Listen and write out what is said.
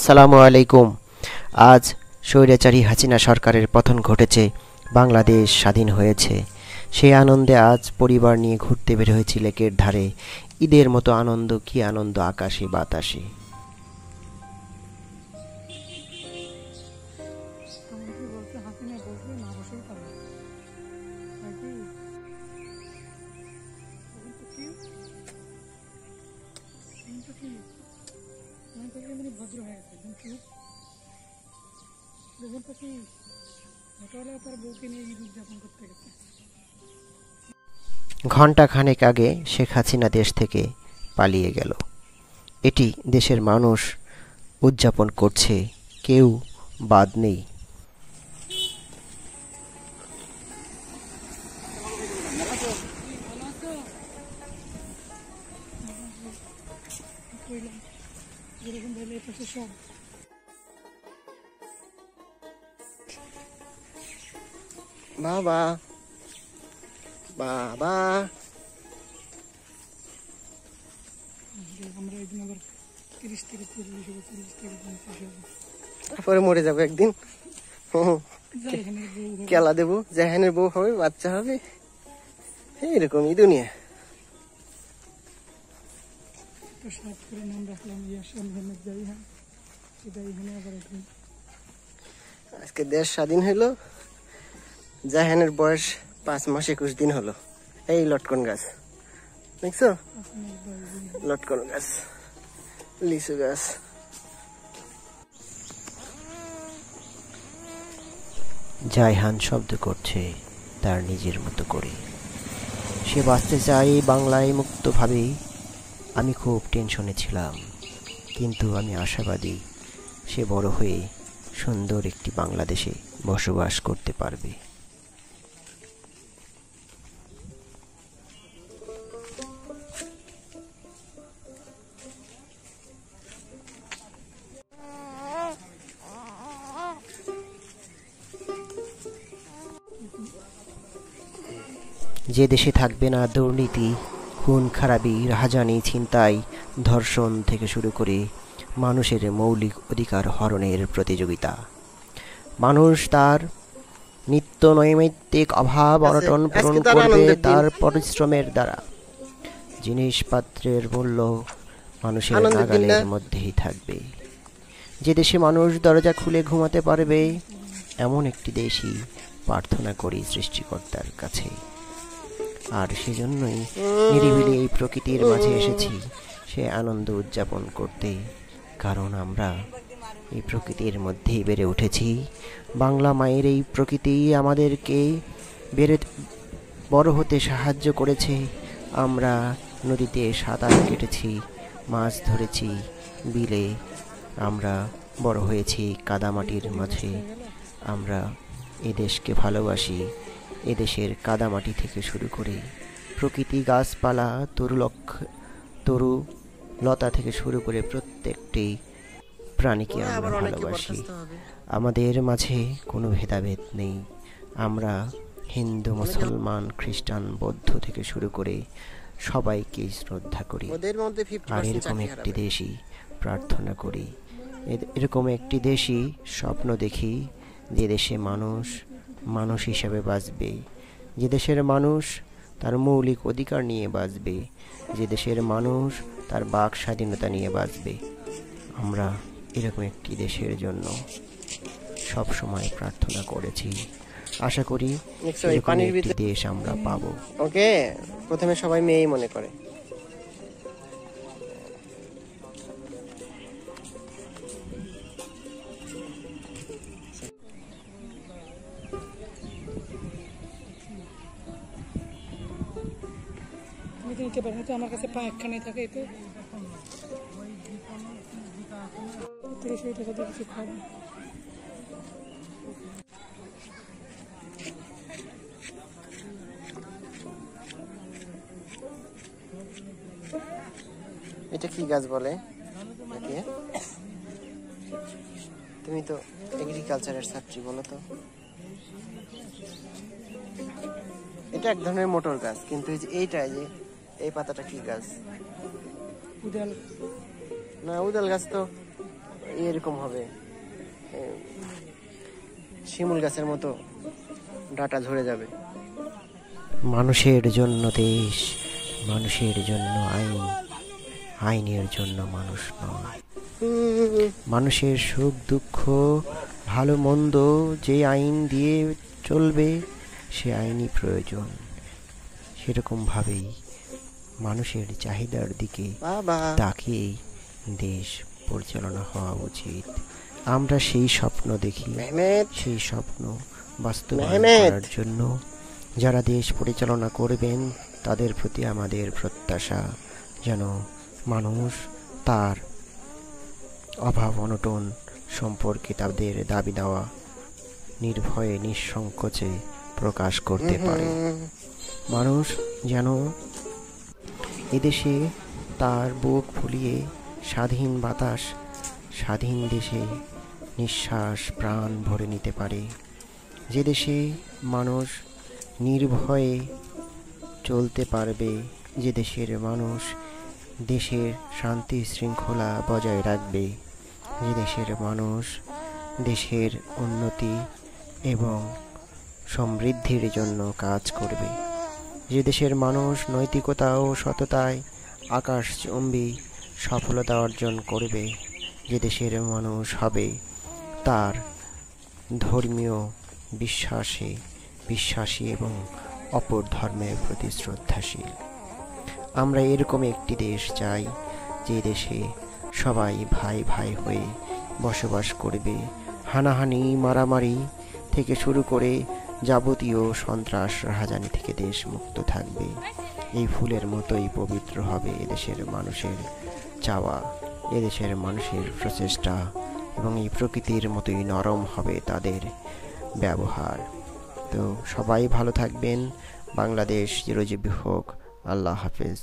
আসসালামু আলাইকুম। আজ স্বৈরাচারী হাসিনা সরকারের পতন ঘটেছে, বাংলাদেশ স্বাধীন হয়েছে। সেই আনন্দে আজ পরিবার নিয়ে ঘুরতে বের হয়েছি লেকের ধারে। ঈদের মতো আনন্দ, কি আনন্দ আকাশে বাতাসে। ঘণ্টা খানেক আগে শেখ হাসিনা দেশ থেকে পালিয়ে গেল। এটি দেশের মানুষ উদযাপন করছে, কেউ বাদ নেই। বাবা বাবা তারপরে মরে যাবে একদিন। কেলা দেবো, জাহানের বউ হবে, বাচ্চা হবে, এইরকমই দুনিয়া। আজকে দেশ স্বাধীন হইলো, জাহানের বয়স 5 মাস 21 দিন হলো। এই লটকন গাছ দেখছো, লটকন গাছ, লিচু গাছ। জায়হান শব্দ করছে তার নিজের মতো করে। সে বাঁচতে চায় বাংলায় মুক্তভাবে। আমি খুব টেনশনে ছিলাম, কিন্তু আমি আশাবাদী সে বড় হয়ে সুন্দর একটি বাংলাদেশে বসবাস করতে পারবে। যে দেশে থাকবে না দুর্নীতি, খুন খারাপি, রাহাজানি, ছিনতাই, ধর্ষণ থেকে শুরু করে মানুষের মৌলিক অধিকার হরণের প্রতিযোগিতা। মানুষ তার নিত্য নৈমিত্তিক অভাব অনটন পূরণ করবে তার পরিশ্রমের দ্বারা। জিনিসপত্রের মূল্য মানুষের নাগালের মধ্যেই থাকবে। যে দেশে মানুষ দরজা খুলে ঘুমাতে পারবে, এমন একটি দেশই প্রার্থনা করি সৃষ্টিকর্তার কাছে। আর সেজন্যই নিরিবিলি এই প্রকৃতির মাঝে এসেছি, সে আনন্দ উদযাপন করতে। কারণ আমরা এই প্রকৃতির মধ্যেই বেড়ে উঠেছি। বাংলা মায়ের এই প্রকৃতি আমাদেরকে বড় হতে সাহায্য করেছে। আমরা নদীতে সাঁতার কেটেছি, মাছ ধরেছি, বিলে আমরা বড় হয়েছি কাদামাটির মাঝে। আমরা এ দেশকে ভালোবাসি। এদেশের কাদামাটি থেকে শুরু করে প্রকৃতি, গাছপালা, তরু লতা থেকে শুরু করে প্রত্যেকটি প্রাণীকে আমরা ভালোবাসি। আমাদের মাঝে কোনো ভেদাভেদ নেই। আমরা হিন্দু, মুসলমান, খ্রিস্টান, বৌদ্ধ থেকে শুরু করে সবাইকে শ্রদ্ধা করি। আর এরকম একটি দেশই প্রার্থনা করি, এরকম একটি দেশই স্বপ্ন দেখি, যে দেশে মানুষ মানুষ হিসাবে বাঁচবে, যে দেশের মানুষ তার মৌলিক অধিকার নিয়ে বাঁচবে, যে দেশের মানুষ তার বাক স্বাধীনতা নিয়ে বাঁচবে। আমরা এরকম একটি দেশের জন্য সব সময় প্রার্থনা করেছি। আশা করি এরকম একটি দেশ আমরা পাবো। ওকে, প্রথমে সবাই মেয়েই মনে করে। নিতে পারবো তো, আমার কাছে পা একখানে থাকে, তো 30 টাকা দিয়ে কিছু খাবো। এটা কি গাছ বলে? তুমি তো এগ্রিকালচারের ছাত্রী, বলো তো। এটা এক ধরনের মোটর গাছ, কিন্তু এইটা যে এই পাতাটা কি গাছ? উদাল না, উদাল গাছ তো এরকম হবে, শিমুল গাছের মতো ডাটা ঝরে যাবে। মানুষের জন্য দেশ, মানুষের জন্য আইন, আইনের জন্য মানুষ নয়। মানুষের সুখ দুঃখ ভালো মন্দ যে আইন দিয়ে চলবে সে আইনই প্রয়োজন। সেরকমভাবেই মানুষের চাহিদার দিকে তাকিয়েই দেশ পরিচালনা হওয়া উচিত। আমরা সেই স্বপ্ন দেখি, সেই স্বপ্ন বাস্তবায়ন করার জন্য যারা দেশ পরিচালনা করবেন তাদের প্রতি আমাদের প্রত্যাশা যেন মানুষ তার অভাব অনটন সম্পর্কে তাদের দাবি দেওয়া নির্ভয়ে নিঃসংকোচে প্রকাশ করতে পারে। মানুষ যেন এদেশে তার বুক ফুলিয়ে স্বাধীন বাতাস, স্বাধীন দেশে নিঃশ্বাস প্রাণ ভরে নিতে পারে। যে দেশে মানুষ নির্ভয়ে চলতে পারবে, যে দেশের মানুষ দেশের শান্তি শৃঙ্খলা বজায় রাখবে, যে দেশের মানুষ দেশের উন্নতি এবং সমৃদ্ধির জন্য কাজ করবে, যে দেশের মানুষ নৈতিকতা ও সততায় আকাশচুম্বী সফলতা অর্জন করবে, যে দেশের মানুষ হবে তার ধর্মীয় বিশ্বাসে বিশ্বাসী এবং অপর ধর্মের প্রতি শ্রদ্ধাশীল। আমরা এরকম একটি দেশ চাই যে দেশে সবাই ভাই ভাই হয়ে বসবাস করবে, হানাহানি মারামারি থেকে শুরু করে যাবতীয় সন্ত্রাস রাহাজানি থেকে দেশ মুক্ত থাকবে। এই ফুলের মতোই পবিত্র হবে এদেশের মানুষের চাওয়া, এদেশের মানুষের প্রচেষ্টা এবং এই প্রকৃতির মতোই নরম হবে তাদের ব্যবহার। তো সবাই ভালো থাকবেন। বাংলাদেশ চিরজীবী হোক। আল্লাহ হাফেজ।